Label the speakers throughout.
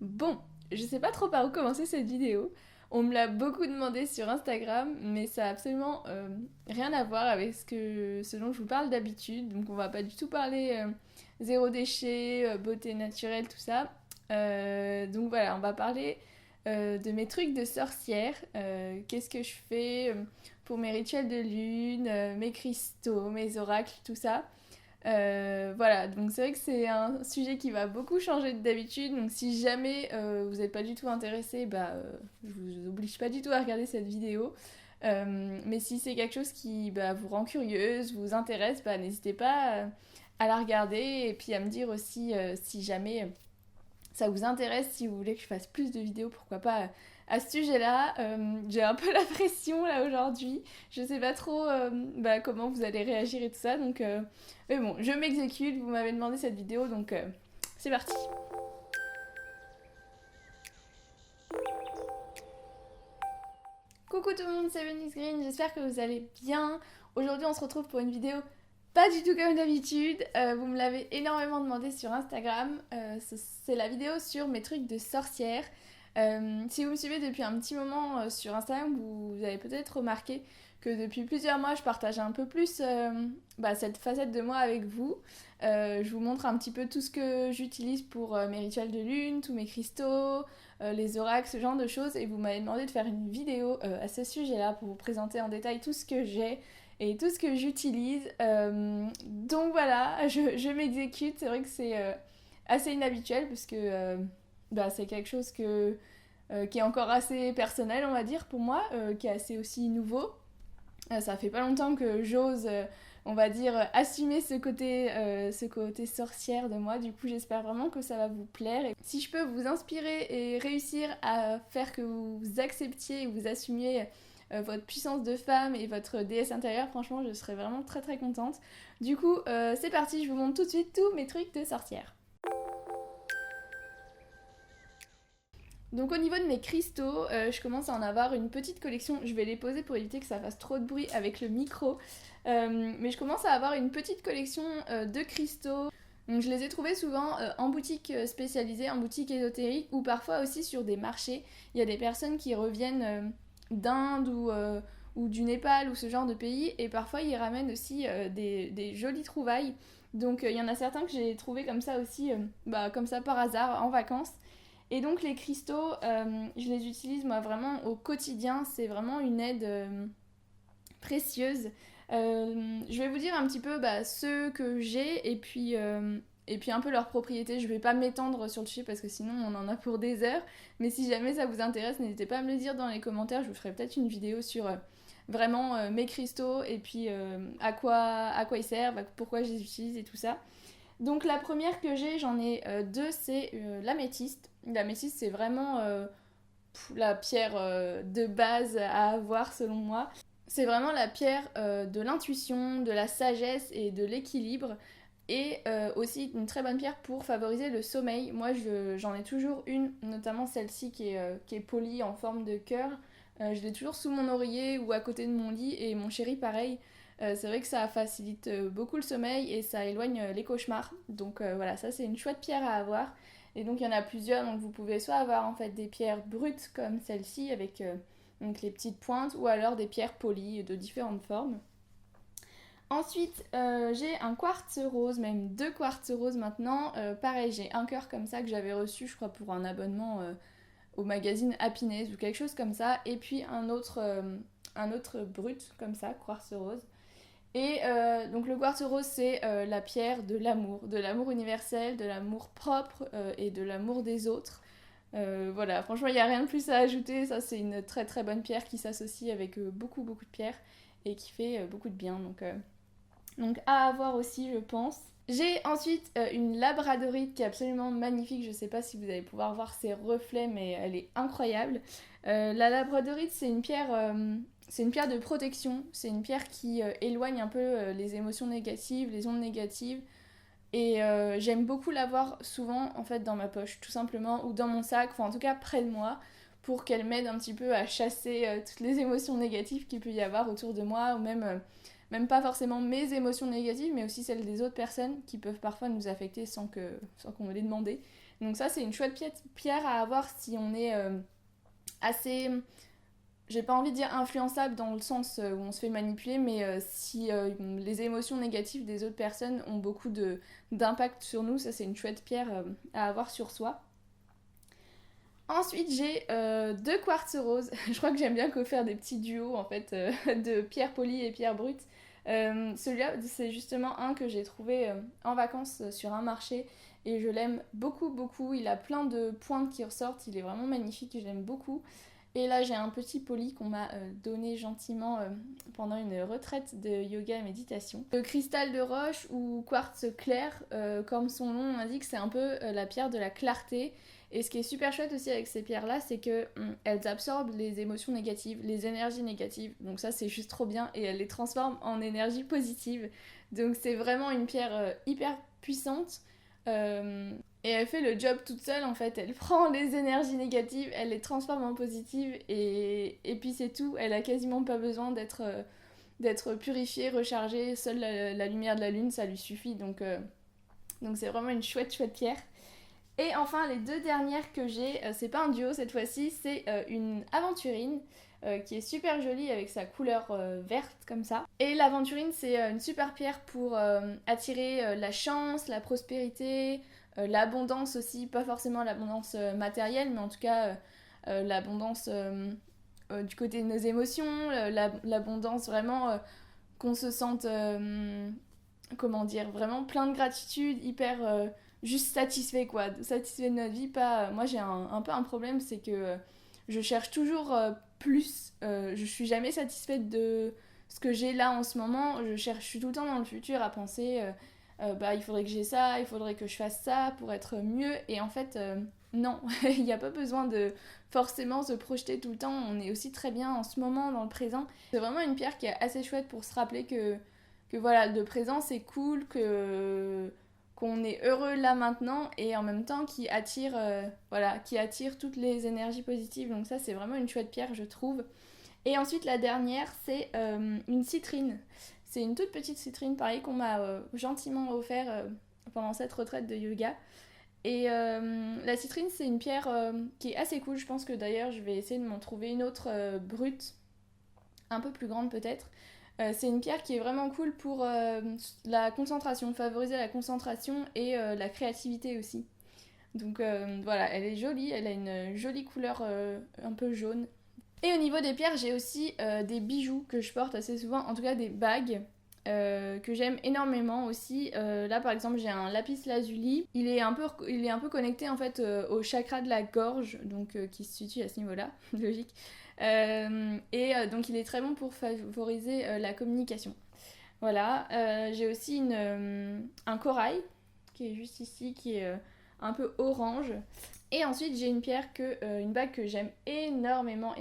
Speaker 1: Bon, je sais pas trop par où commencer cette vidéo. On me l'a beaucoup demandé sur Instagram, mais ça a absolument rien à voir avec ce dont je vous parle d'habitude. Donc on va pas du tout parler zéro déchet, beauté naturelle, tout ça. Donc voilà, on va parler de mes trucs de sorcière. Qu'est-ce que je fais pour mes rituels de lune, mes cristaux, mes oracles, tout ça. Voilà, donc c'est vrai que c'est un sujet qui va beaucoup changer d'habitude, donc si jamais vous n'êtes pas du tout intéressé, je vous oblige pas du tout à regarder cette vidéo. Mais si c'est quelque chose qui vous rend curieuse, vous intéresse, n'hésitez pas à la regarder et puis à me dire aussi si jamais ça vous intéresse, si vous voulez que je fasse plus de vidéos, pourquoi pas à ce sujet-là. J'ai un peu la pression là aujourd'hui. Je sais pas trop comment vous allez réagir et tout ça. Donc, mais bon, je m'exécute. Vous m'avez demandé cette vidéo, donc c'est parti. Coucou tout le monde, c'est Venus Green. J'espère que vous allez bien. Aujourd'hui, on se retrouve pour une vidéo pas du tout comme d'habitude. Vous me l'avez énormément demandé sur Instagram. C'est la vidéo sur mes trucs de sorcière. Si vous me suivez depuis un petit moment sur Instagram, vous avez peut-être remarqué que depuis plusieurs mois, je partage un peu plus cette facette de moi avec vous. Je vous montre un petit peu tout ce que j'utilise pour mes rituels de lune, tous mes cristaux, les oracles, ce genre de choses. Et vous m'avez demandé de faire une vidéo à ce sujet-là pour vous présenter en détail tout ce que j'ai et tout ce que j'utilise. Donc voilà, je m'exécute. C'est vrai que c'est assez inhabituel parce que c'est quelque chose qui est encore assez personnel, on va dire, pour moi, qui est assez aussi nouveau. Ça fait pas longtemps que j'ose, on va dire, assumer ce côté sorcière de moi. Du coup, j'espère vraiment que ça va vous plaire. Et si je peux vous inspirer et réussir à faire que vous acceptiez et vous assumiez votre puissance de femme et votre déesse intérieure, franchement, je serais vraiment très très contente. Du coup, c'est parti, je vous montre tout de suite tous mes trucs de sorcière. Donc au niveau de mes cristaux, je commence à en avoir une petite collection. Je vais les poser pour éviter que ça fasse trop de bruit avec le micro. Mais je commence à avoir une petite collection de cristaux. Donc je les ai trouvés souvent en boutique spécialisée, en boutique ésotérique ou parfois aussi sur des marchés. Il y a des personnes qui reviennent d'Inde ou du Népal ou ce genre de pays et parfois ils ramènent aussi des jolies trouvailles. Donc il y en a certains que j'ai trouvés comme ça aussi, comme ça par hasard en vacances. Et donc les cristaux, je les utilise moi vraiment au quotidien, c'est vraiment une aide précieuse. Je vais vous dire un petit peu ceux que j'ai et puis un peu leurs propriétés. Je vais pas m'étendre sur le sujet parce que sinon on en a pour des heures. Mais si jamais ça vous intéresse, n'hésitez pas à me le dire dans les commentaires. Je vous ferai peut-être une vidéo sur vraiment mes cristaux et puis à quoi ils servent, pourquoi je les utilise et tout ça. Donc la première que j'ai, j'en ai deux, c'est l'améthyste. L'améthyste, c'est vraiment la pierre de base à avoir selon moi. C'est vraiment la pierre de l'intuition, de la sagesse et de l'équilibre. Et aussi une très bonne pierre pour favoriser le sommeil. Moi, j'en ai toujours une, notamment celle-ci qui est polie en forme de cœur. Je l'ai toujours sous mon oreiller ou à côté de mon lit. Et mon chéri, pareil. C'est vrai que ça facilite beaucoup le sommeil et ça éloigne les cauchemars. Donc voilà, ça c'est une chouette pierre à avoir. Et donc il y en a plusieurs, donc vous pouvez soit avoir en fait des pierres brutes comme celle-ci avec donc les petites pointes ou alors des pierres polies de différentes formes. Ensuite, j'ai un quartz rose, même deux quartz roses maintenant. Pareil, j'ai un cœur comme ça que j'avais reçu, je crois, pour un abonnement au magazine Happiness ou quelque chose comme ça. Et puis un autre brut comme ça, quartz rose. Et donc le quartz rose, c'est la pierre de l'amour universel, de l'amour propre et de l'amour des autres. Voilà, franchement, il n'y a rien de plus à ajouter. Ça, c'est une très très bonne pierre qui s'associe avec beaucoup beaucoup de pierres et qui fait beaucoup de bien. Donc à avoir aussi, je pense. J'ai ensuite une labradorite qui est absolument magnifique. Je ne sais pas si vous allez pouvoir voir ses reflets, mais elle est incroyable. La labradorite, c'est une pierre de protection. C'est une pierre qui éloigne un peu les émotions négatives, les ondes négatives. Et j'aime beaucoup l'avoir souvent en fait dans ma poche, tout simplement, ou dans mon sac, enfin en tout cas près de moi, pour qu'elle m'aide un petit peu à chasser toutes les émotions négatives qu'il peut y avoir autour de moi, ou même pas forcément mes émotions négatives, mais aussi celles des autres personnes qui peuvent parfois nous affecter sans qu'on me les demande. Donc ça c'est une chouette pierre à avoir si on est assez, j'ai pas envie de dire influençable dans le sens où on se fait manipuler, mais si les émotions négatives des autres personnes ont beaucoup d'impact sur nous, ça c'est une chouette pierre à avoir sur soi. Ensuite j'ai 2 quartz roses. Je crois que j'aime bien faire des petits duos en fait de pierre polie et pierre brute. Celui-là c'est justement un que j'ai trouvé en vacances sur un marché et je l'aime beaucoup beaucoup. Il a plein de pointes qui ressortent, il est vraiment magnifique, je l'aime beaucoup. Et là j'ai un petit poli qu'on m'a donné gentiment pendant une retraite de yoga et méditation. Le cristal de roche ou quartz clair, comme son nom l'indique, c'est un peu la pierre de la clarté. Et ce qui est super chouette aussi avec ces pierres là, c'est que elles absorbent les émotions négatives, les énergies négatives. Donc ça c'est juste trop bien et elles les transforment en énergie positive. Donc c'est vraiment une pierre hyper puissante. Et elle fait le job toute seule en fait, elle prend les énergies négatives, elle les transforme en positives et puis c'est tout, elle a quasiment pas besoin d'être purifiée, rechargée, seule la lumière de la lune ça lui suffit donc c'est vraiment une chouette pierre. Et enfin les 2 dernières que j'ai, c'est pas un duo cette fois-ci, c'est une aventurine qui est super jolie avec sa couleur verte comme ça. Et l'aventurine c'est une super pierre pour attirer la chance, la prospérité, l'abondance aussi, pas forcément l'abondance matérielle, mais en tout cas l'abondance du côté de nos émotions, l'abondance vraiment qu'on se sente, comment dire, vraiment plein de gratitude, hyper juste satisfait quoi, satisfait de notre vie. Pas, moi j'ai un peu un problème, c'est que je cherche toujours plus, je suis jamais satisfaite de ce que j'ai là en ce moment, je suis tout le temps dans le futur à penser bah, il faudrait que j'ai ça, il faudrait que je fasse ça pour être mieux. Et en fait, non, il n'y a pas besoin de forcément se projeter tout le temps. On est aussi très bien en ce moment, dans le présent. C'est vraiment une pierre qui est assez chouette pour se rappeler que voilà, le présent c'est cool, qu'on est heureux là maintenant et en même temps qui attire toutes les énergies positives. Donc ça c'est vraiment une chouette pierre je trouve. Et ensuite la dernière c'est une citrine. C'est une toute petite citrine pareil qu'on m'a gentiment offert pendant cette retraite de yoga. Et la citrine c'est une pierre qui est assez cool. Je pense que d'ailleurs je vais essayer de m'en trouver une autre brute, un peu plus grande peut-être. C'est une pierre qui est vraiment cool pour la concentration, favoriser la concentration et la créativité aussi. Donc voilà, elle est jolie, elle a une jolie couleur un peu jaune. Et au niveau des pierres, j'ai aussi des bijoux que je porte assez souvent, en tout cas des bagues que j'aime énormément aussi. Là par exemple j'ai un lapis lazuli, il est un peu connecté en fait au chakra de la gorge, donc qui se situe à ce niveau-là, logique. Donc il est très bon pour favoriser la communication. Voilà, j'ai aussi un corail qui est juste ici, qui est un peu orange. Et ensuite j'ai une bague que j'aime énormément,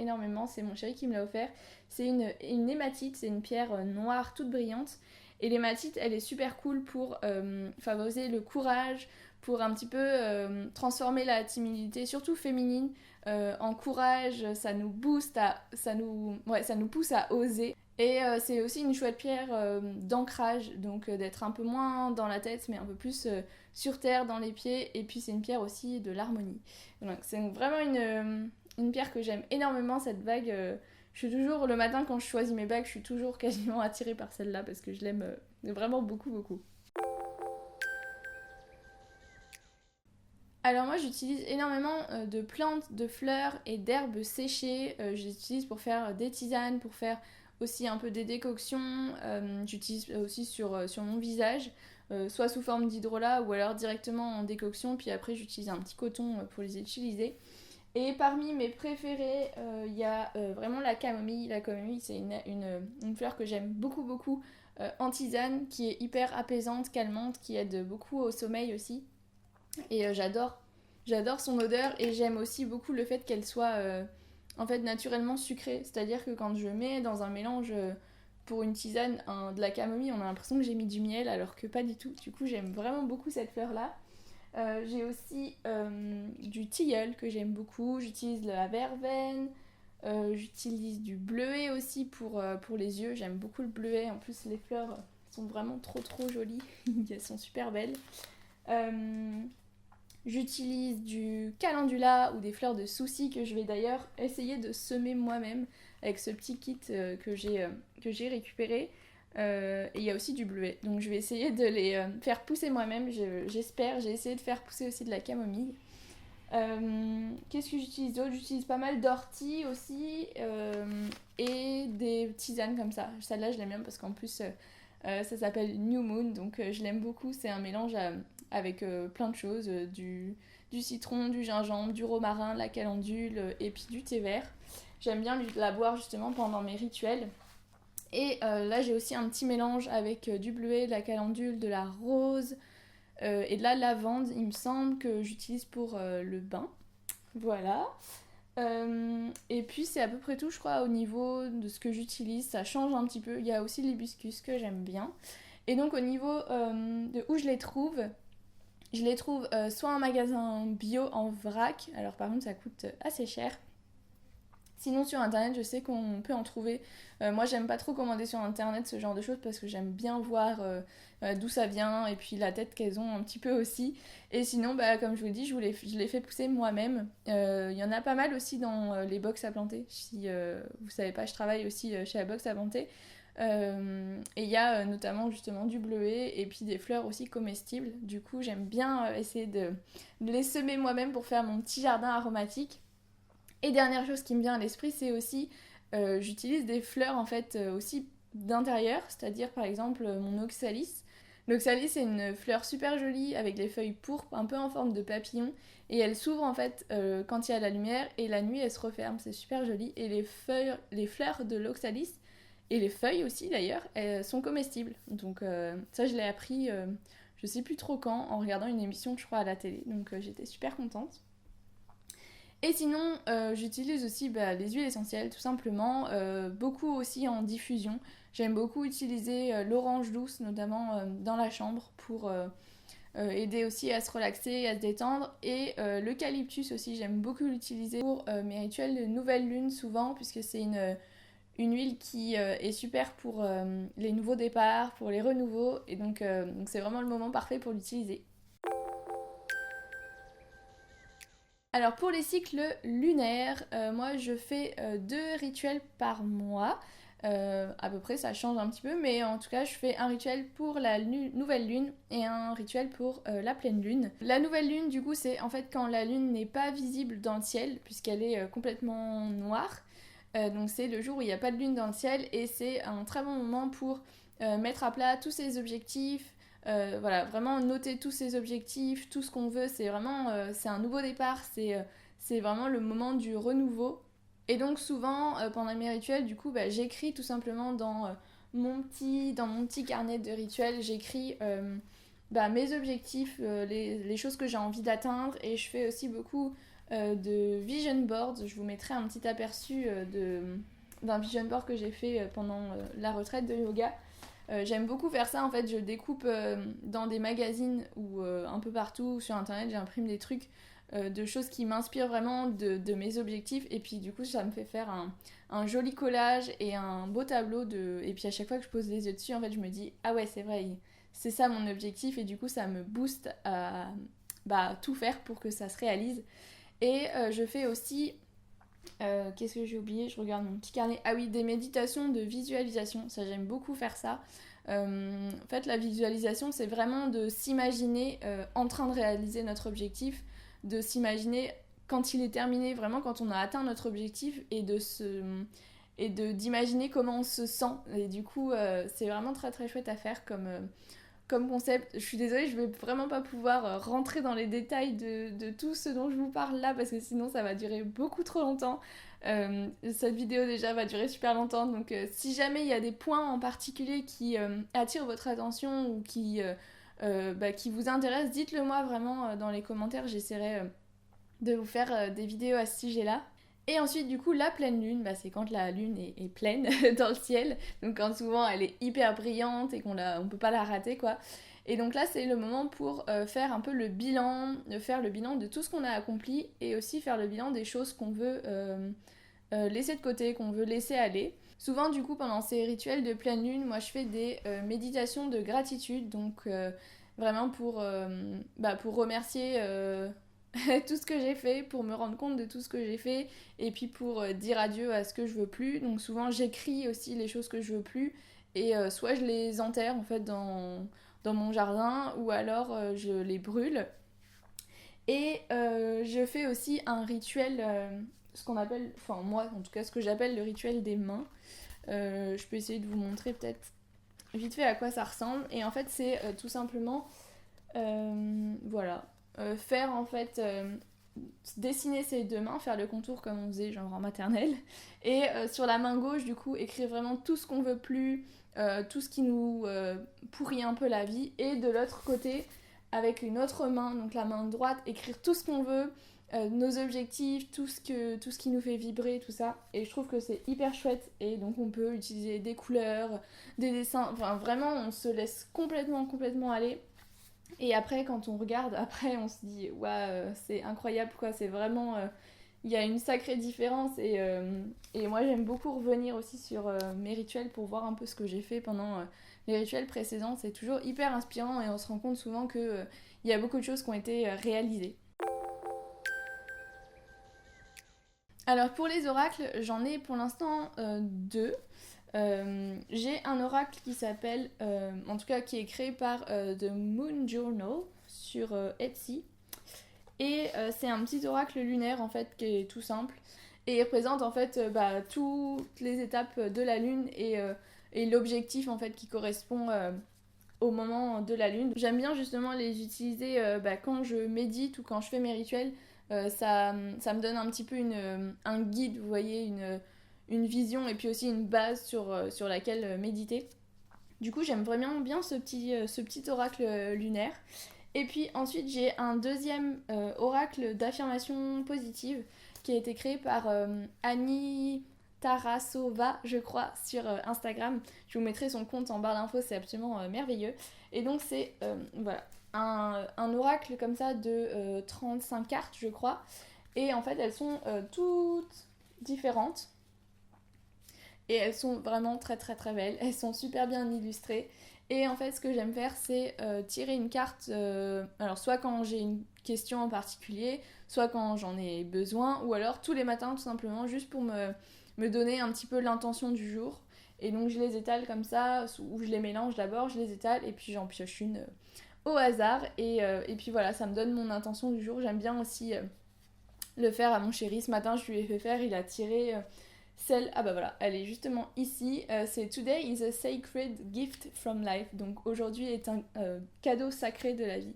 Speaker 1: c'est mon chéri qui me l'a offert. C'est une hématite, c'est une pierre noire toute brillante. Et l'hématite, elle est super cool pour favoriser le courage, pour un petit peu transformer la timidité, surtout féminine, en courage. Ça nous booste, ça nous pousse à oser. Et c'est aussi une chouette pierre d'ancrage, donc d'être un peu moins dans la tête, mais un peu plus sur terre, dans les pieds. Et puis c'est une pierre aussi de l'harmonie. Donc c'est vraiment une pierre que j'aime énormément, cette bague. Je suis toujours, le matin quand je choisis mes bagues, je suis toujours quasiment attirée par celle-là parce que je l'aime vraiment beaucoup, beaucoup. Alors moi j'utilise énormément de plantes, de fleurs et d'herbes séchées. Je les utilise pour faire des tisanes, pour faire aussi un peu des décoctions. J'utilise aussi sur mon visage, soit sous forme d'hydrolat ou alors directement en décoction. Puis après j'utilise un petit coton pour les utiliser. Et parmi mes préférés, il y a vraiment la camomille. La camomille, c'est une fleur que j'aime beaucoup, beaucoup en tisane, qui est hyper apaisante, calmante, qui aide beaucoup au sommeil aussi. Et j'adore son odeur et j'aime aussi beaucoup le fait qu'elle soit en fait naturellement sucrée. C'est-à-dire que quand je mets dans un mélange pour une tisane de la camomille, on a l'impression que j'ai mis du miel alors que pas du tout. Du coup, j'aime vraiment beaucoup cette fleur-là. J'ai aussi du tilleul que j'aime beaucoup, j'utilise la verveine, j'utilise du bleuet aussi pour les yeux, j'aime beaucoup le bleuet, en plus les fleurs sont vraiment trop jolies, elles sont super belles. J'utilise du calendula ou des fleurs de souci que je vais d'ailleurs essayer de semer moi-même avec ce petit kit que j'ai récupéré. Et il y a aussi du bleuet. Donc je vais essayer de les faire pousser moi-même, j'espère. J'ai essayé de faire pousser aussi de la camomille. Qu'est-ce que j'utilise d'autre? J'utilise pas mal d'ortie aussi et des tisanes comme ça. Celle-là, je l'aime bien parce qu'en plus, ça s'appelle New Moon, donc je l'aime beaucoup. C'est un mélange avec plein de choses, du citron, du gingembre, du romarin, de la calendule et puis du thé vert. J'aime bien la boire justement pendant mes rituels. Et là, j'ai aussi un petit mélange avec du bleuet, de la calendule, de la rose et de la lavande, il me semble, que j'utilise pour le bain. Voilà. Et puis c'est à peu près tout, je crois, au niveau de ce que j'utilise. Ça change un petit peu. Il y a aussi l'hibiscus que j'aime bien. Et donc au niveau de où je les trouve soit en magasin bio en vrac. Alors par contre ça coûte assez cher. Sinon sur internet je sais qu'on peut en trouver. Moi j'aime pas trop commander sur internet ce genre de choses parce que j'aime bien voir d'où ça vient et puis la tête qu'elles ont un petit peu aussi. Et sinon bah, comme je vous le dis je les fais pousser moi-même. Il y en a pas mal aussi dans les box à planter. Si vous savez pas, je travaille aussi chez la box à planter. Et il y a notamment justement du bleuet et puis des fleurs aussi comestibles. Du coup j'aime bien essayer de les semer moi-même pour faire mon petit jardin aromatique. Et dernière chose qui me vient à l'esprit, c'est aussi j'utilise des fleurs en fait aussi d'intérieur, c'est-à-dire par exemple mon oxalis. L'oxalis c'est une fleur super jolie avec les feuilles pourpres, un peu en forme de papillon, et elle s'ouvre en fait quand il y a la lumière et la nuit elle se referme, c'est super joli. Et les fleurs de l'oxalis et les feuilles aussi d'ailleurs, elles sont comestibles. Donc ça je l'ai appris, je sais plus trop quand, en regardant une émission je crois à la télé, donc j'étais super contente. Et sinon, j'utilise aussi les huiles essentielles, tout simplement, beaucoup aussi en diffusion. J'aime beaucoup utiliser l'orange douce, notamment dans la chambre, pour aider aussi à se relaxer et à se détendre. Et l'eucalyptus aussi, j'aime beaucoup l'utiliser pour mes rituels de nouvelle lune, souvent, puisque c'est une huile qui est super pour les nouveaux départs, pour les renouveaux. Et donc c'est vraiment le moment parfait pour l'utiliser. Alors pour les cycles lunaires, moi je fais 2 rituels par mois. À peu près, ça change un petit peu, mais en tout cas, je fais un rituel pour la nouvelle lune et un rituel pour la pleine lune. La nouvelle lune, du coup, c'est en fait quand la lune n'est pas visible dans le ciel, puisqu'elle est complètement noire. Donc c'est le jour où il n'y a pas de lune dans le ciel et c'est un très bon moment pour mettre à plat tous ses objectifs. Voilà, vraiment noter tous ses objectifs, tout ce qu'on veut, c'est vraiment c'est un nouveau départ, c'est vraiment le moment du renouveau. Et donc souvent pendant mes rituels, du coup, j'écris tout simplement dans dans mon petit carnet de rituels, j'écris mes objectifs, les choses que j'ai envie d'atteindre, et je fais aussi beaucoup de vision boards. Je vous mettrai un petit aperçu d'un vision board que j'ai fait pendant la retraite de yoga. J'aime beaucoup faire ça, en fait, je découpe dans des magazines ou un peu partout sur internet, j'imprime des trucs de choses qui m'inspirent vraiment de mes objectifs, et puis du coup ça me fait faire un joli collage et un beau tableau et puis à chaque fois que je pose les yeux dessus, en fait je me dis ah ouais c'est vrai, c'est ça mon objectif, et du coup ça me booste à tout faire pour que ça se réalise. Et je fais aussi qu'est-ce que j'ai oublié? Je regarde mon petit carnet. Ah oui, des méditations de visualisation. Ça, j'aime beaucoup faire ça. En fait, la visualisation, c'est vraiment de s'imaginer en train de réaliser notre objectif, de s'imaginer quand il est terminé, vraiment quand on a atteint notre objectif, et d'imaginer comment on se sent. Et du coup, c'est vraiment très très chouette à faire comme concept. Je suis désolée, je vais vraiment pas pouvoir rentrer dans les détails de tout ce dont je vous parle là, parce que sinon ça va durer beaucoup trop longtemps. Cette vidéo déjà va durer super longtemps, donc si jamais il y a des points en particulier qui attirent votre attention ou qui vous intéressent, dites-le moi vraiment dans les commentaires, j'essaierai de vous faire des vidéos à ce sujet-là. Et ensuite, du coup, la pleine lune, c'est quand la lune est pleine dans le ciel. Donc quand souvent elle est hyper brillante et on peut pas la rater, quoi. Et donc là, c'est le moment pour faire un peu le bilan, faire le bilan de tout ce qu'on a accompli, et aussi faire le bilan des choses qu'on veut laisser de côté, qu'on veut laisser aller. Souvent, du coup, pendant ces rituels de pleine lune, moi je fais des méditations de gratitude. Donc vraiment pour remercier tout ce que j'ai fait, pour me rendre compte de tout ce que j'ai fait, et puis pour dire adieu à ce que je veux plus. Donc souvent j'écris aussi les choses que je veux plus, et soit je les enterre en fait dans mon jardin, ou alors je les brûle. Et je fais aussi un rituel, ce qu'on appelle, enfin moi en tout cas ce que j'appelle le rituel des mains. Je peux essayer de vous montrer peut-être vite fait à quoi ça ressemble. Et en fait c'est tout simplement, voilà, faire en fait, dessiner ses deux mains, faire le contour comme on faisait genre en maternelle. Et sur la main gauche du coup écrire vraiment tout ce qu'on veut plus, tout ce qui nous pourrit un peu la vie. Et de l'autre côté avec une autre main, donc la main droite, écrire tout ce qu'on veut, nos objectifs, tout ce qui nous fait vibrer, tout ça. Et je trouve que c'est hyper chouette. Et donc on peut utiliser des couleurs, des dessins, enfin vraiment on se laisse complètement aller. Et après quand on regarde, après on se dit waouh, c'est incroyable quoi, c'est vraiment... il y a une sacrée différence, et moi j'aime beaucoup revenir aussi sur mes rituels pour voir un peu ce que j'ai fait pendant les rituels précédents. C'est toujours hyper inspirant et on se rend compte souvent que il y a beaucoup de choses qui ont été réalisées. Alors pour les oracles, j'en ai pour l'instant deux. J'ai un oracle qui s'appelle, en tout cas qui est créé par The Moon Journal sur Etsy. Et c'est un petit oracle lunaire en fait qui est tout simple. Et il représente en fait toutes les étapes de la lune, et l'objectif en fait qui correspond au moment de la lune. J'aime bien justement les utiliser quand je médite ou quand je fais mes rituels. Ça me donne un petit peu un guide, vous voyez, une vision, et puis aussi une base sur laquelle méditer. Du coup j'aime vraiment bien ce petit oracle lunaire. Et puis ensuite j'ai un deuxième oracle d'affirmation positive qui a été créé par Annie Tarasova, je crois, sur Instagram. Je vous mettrai son compte en barre d'infos, c'est absolument merveilleux. Et donc c'est voilà, un oracle comme ça de 35 cartes, je crois. Et en fait elles sont toutes différentes. Et elles sont vraiment très belles, elles sont super bien illustrées. Et en fait ce que j'aime faire c'est tirer une carte, alors soit quand j'ai une question en particulier, soit quand j'en ai besoin, ou alors tous les matins tout simplement, juste pour me donner un petit peu l'intention du jour. Et donc je les étale comme ça, ou je les mélange d'abord, je les étale et puis j'en pioche une au hasard. Et puis voilà, ça me donne mon intention du jour. J'aime bien aussi le faire à mon chéri. Ce matin je lui ai fait faire, il a tiré... celle, ah bah voilà, elle est justement ici. C'est Today is a sacred gift from life. Donc aujourd'hui est un cadeau sacré de la vie.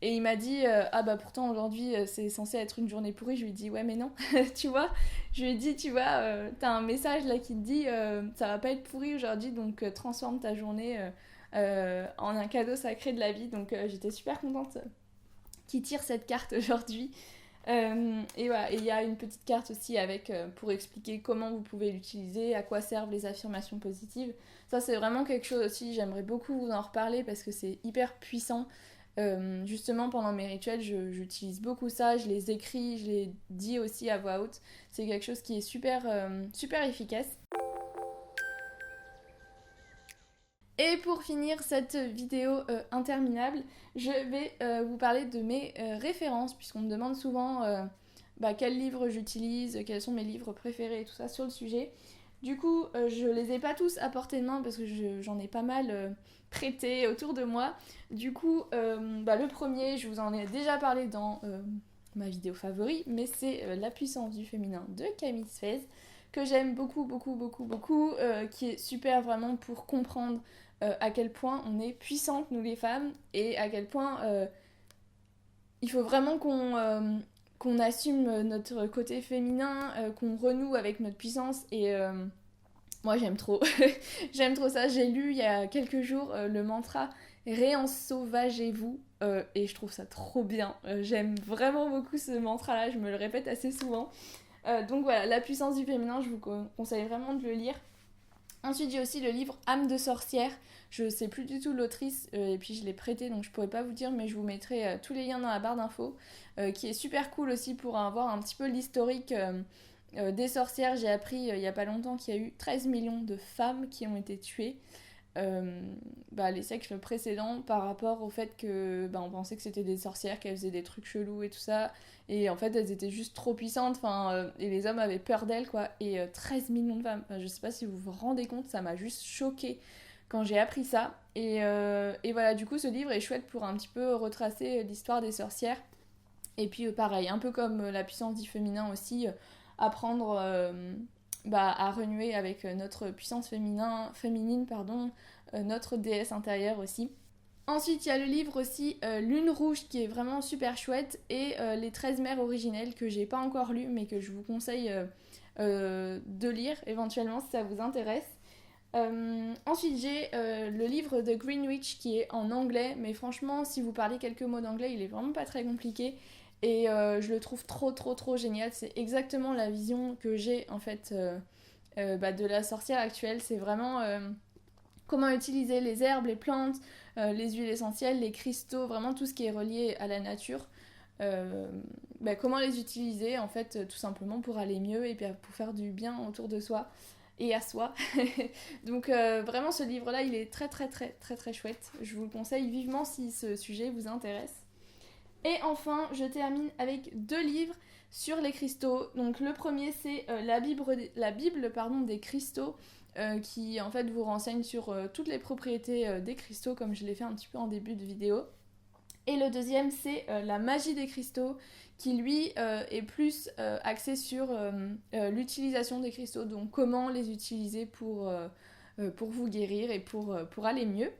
Speaker 1: Et il m'a dit, ah bah pourtant aujourd'hui c'est censé être une journée pourrie. Je lui ai dit, ouais mais non, tu vois. Je lui ai dit, tu vois, t'as un message là qui te dit, ça va pas être pourri aujourd'hui, donc transforme ta journée en un cadeau sacré de la vie. Donc j'étais super contente qu'il tire cette carte aujourd'hui. Et voilà, et il y a une petite carte aussi avec pour expliquer comment vous pouvez l'utiliser, à quoi servent les affirmations positives. Ça c'est vraiment quelque chose aussi, j'aimerais beaucoup vous en reparler parce que c'est hyper puissant. Justement pendant mes rituels j'utilise beaucoup ça, je les écris, je les dis aussi à voix haute. C'est quelque chose qui est super efficace. Et pour finir cette vidéo interminable, je vais vous parler de mes références, puisqu'on me demande souvent quels livres j'utilise, quels sont mes livres préférés et tout ça sur le sujet. Du coup, je les ai pas tous à portée de main parce que j'en ai pas mal prêté autour de moi. Du coup, le premier, je vous en ai déjà parlé dans ma vidéo favori, mais c'est La puissance du féminin de Camille Sfez, que j'aime beaucoup, qui est super vraiment pour comprendre à quel point on est puissantes nous les femmes, et à quel point il faut vraiment qu'on assume notre côté féminin, qu'on renoue avec notre puissance. Et moi j'aime trop j'aime trop ça. J'ai lu il y a quelques jours le mantra réensauvagez-vous, et je trouve ça trop bien. J'aime vraiment beaucoup ce mantra là, je me le répète assez souvent. Donc voilà, La puissance du féminin, je vous conseille vraiment de le lire. Ensuite, j'ai aussi le livre Âme de sorcière. Je sais plus du tout l'autrice, et puis je l'ai prêté, donc je pourrais pas vous dire, mais je vous mettrai tous les liens dans la barre d'infos, qui est super cool aussi pour avoir un petit peu l'historique des sorcières. J'ai appris il y a pas longtemps qu'il y a eu 13 millions de femmes qui ont été tuées. les siècles précédents par rapport au fait que on pensait que c'était des sorcières, qu'elles faisaient des trucs chelous et tout ça. Et en fait, elles étaient juste trop puissantes, et les hommes avaient peur d'elles, quoi. Et 13 millions de femmes, je sais pas si vous vous rendez compte, ça m'a juste choquée quand j'ai appris ça. Et voilà, du coup, ce livre est chouette pour un petit peu retracer l'histoire des sorcières. Et puis, pareil, un peu comme la puissance du féminin aussi, apprendre à renouer avec notre puissance féminine, notre déesse intérieure aussi. Ensuite, il y a le livre aussi Lune Rouge qui est vraiment super chouette et les 13 mères originelles que j'ai pas encore lu mais que je vous conseille de lire éventuellement si ça vous intéresse. Ensuite, j'ai le livre de Greenwich qui est en anglais, mais franchement, si vous parlez quelques mots d'anglais, il est vraiment pas très compliqué et je le trouve trop génial. C'est exactement la vision que j'ai en fait de la sorcière actuelle. C'est vraiment comment utiliser les herbes, les plantes, les huiles essentielles, les cristaux, vraiment tout ce qui est relié à la nature. Comment les utiliser en fait tout simplement pour aller mieux et pour faire du bien autour de soi et à soi. Donc vraiment ce livre là il est très chouette, je vous le conseille vivement si ce sujet vous intéresse. Et enfin je termine avec 2 livres sur les cristaux. Donc le premier c'est la Bible des cristaux qui en fait vous renseigne sur toutes les propriétés des cristaux comme je l'ai fait un petit peu en début de vidéo. Et le deuxième c'est la magie des cristaux qui lui est plus axé sur l'utilisation des cristaux, donc comment les utiliser pour vous guérir et pour aller mieux.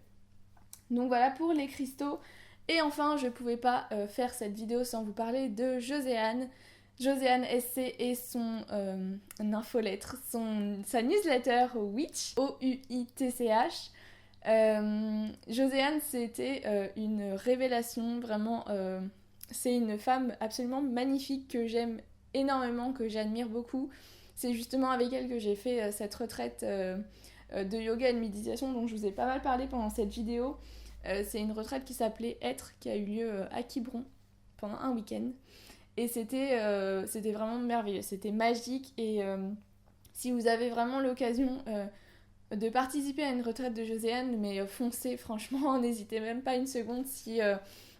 Speaker 1: Donc voilà pour les cristaux. Et enfin je pouvais pas faire cette vidéo sans vous parler de Joséanne. Joséanne SC et son infolettre, sa newsletter Witch, O-U-I-T-C-H. Joséanne, c'était une révélation, vraiment. C'est une femme absolument magnifique que j'aime énormément, que j'admire beaucoup. C'est justement avec elle que j'ai fait cette retraite de yoga et de méditation dont je vous ai pas mal parlé pendant cette vidéo. C'est une retraite qui s'appelait Être, qui a eu lieu à Quiberon pendant un week-end. Et c'était vraiment merveilleux, c'était magique. Et si vous avez vraiment l'occasion de participer à une retraite de Joséanne, mais foncez, franchement, n'hésitez même pas une seconde. Si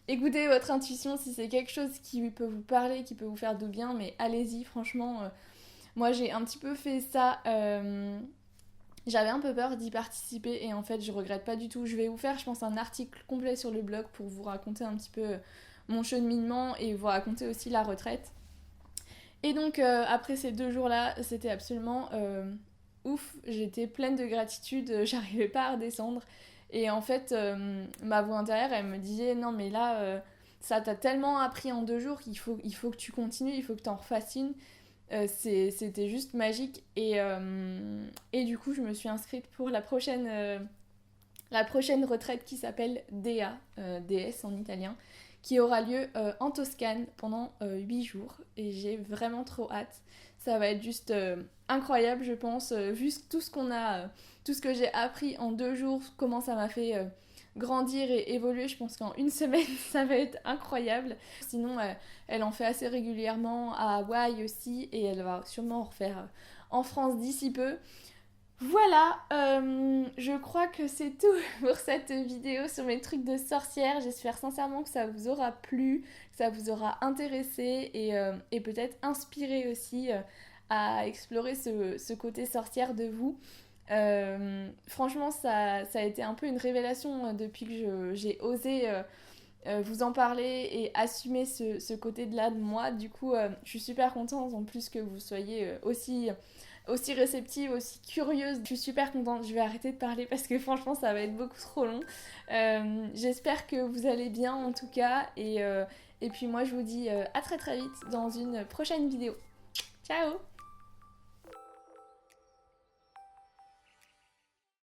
Speaker 1: écoutez votre intuition, si c'est quelque chose qui peut vous parler, qui peut vous faire du bien, mais allez-y, franchement. Moi j'ai un petit peu fait ça, j'avais un peu peur d'y participer et en fait je regrette pas du tout. Je vais vous faire je pense un article complet sur le blog pour vous raconter un petit peu mon cheminement et vous raconter aussi la retraite. Et donc après ces 2 jours-là, c'était absolument ouf, j'étais pleine de gratitude, j'arrivais pas à redescendre. Et en fait, ma voix intérieure, elle me disait non mais là, ça t'a tellement appris en 2 jours qu'il faut que tu continues, il faut que t'en refasses une. C'était juste magique. Et du coup, je me suis inscrite pour la prochaine retraite qui s'appelle Dea, déesse en italien, qui aura lieu en Toscane pendant 8 jours et j'ai vraiment trop hâte. Ça va être juste incroyable je pense, vu tout ce que j'ai appris en 2 jours, comment ça m'a fait grandir et évoluer, je pense qu'en 1 semaine ça va être incroyable. Sinon elle en fait assez régulièrement à Hawaï aussi et elle va sûrement en refaire en France d'ici peu. Voilà, je crois que c'est tout pour cette vidéo sur mes trucs de sorcière. J'espère sincèrement que ça vous aura plu, que ça vous aura intéressé et peut-être inspiré aussi à explorer ce côté sorcière de vous. Franchement, ça a été un peu une révélation depuis que j'ai osé vous en parler et assumer ce côté de là de moi. Du coup, je suis super contente en plus que vous soyez aussi réceptive, aussi curieuse. Je suis super contente, je vais arrêter de parler parce que franchement ça va être beaucoup trop long. J'espère que vous allez bien en tout cas et puis moi je vous dis à très vite dans une prochaine vidéo. Ciao!